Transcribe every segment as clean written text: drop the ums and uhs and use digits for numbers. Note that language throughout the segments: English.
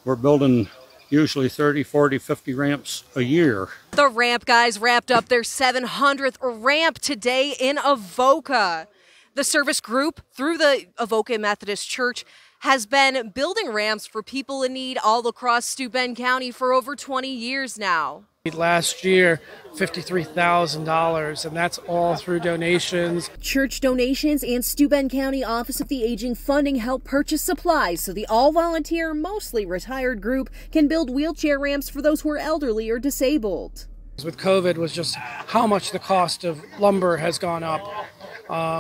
We're building usually 30, 40, 50 ramps a year. The ramp guys wrapped up their 700th ramp today in Avoca. The service group, through the Avoca Methodist Church, has been building ramps for people in need all across Steuben County for over 20 years now. Last year, $53,000, and that's all through donations. Church donations and Steuben County Office of the Aging funding help purchase supplies so the all-volunteer, mostly retired group can build wheelchair ramps for those who are elderly or disabled. With COVID was just how much the cost of lumber has gone up,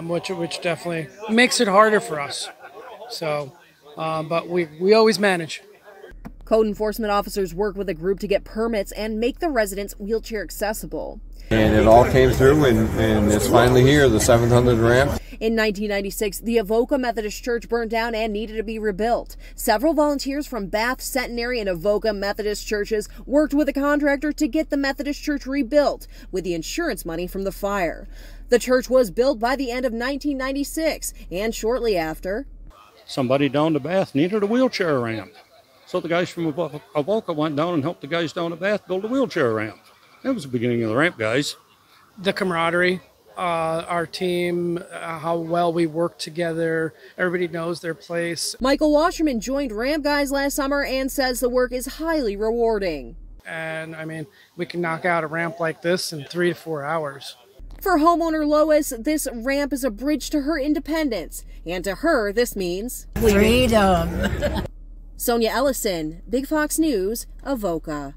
which definitely makes it harder for us. So, but we always manage. Code enforcement officers work with a group to get permits and make the residents wheelchair accessible. And it all came through, and it's finally here, the 700 ramp. In 1996, the Avoca Methodist Church burned down and needed to be rebuilt. Several volunteers from Bath, Centenary, and Avoca Methodist churches worked with a contractor to get the Methodist Church rebuilt with the insurance money from the fire. The church was built by the end of 1996, and shortly after, Somebody down to Bath needed a wheelchair ramp. So the guys from Avoca went down and helped the guys down at Bath build a wheelchair ramp. That was the beginning of the ramp, guys. The camaraderie, our team, how well we work together, everybody knows their place. Michael Washerman joined Ramp Guys last summer and says the work is highly rewarding. And I mean, we can knock out a ramp like this in 3 to 4 hours. For homeowner Lois, this ramp is a bridge to her independence. And to her, this means freedom. Sonia Ellison, Big Fox News, Avoca.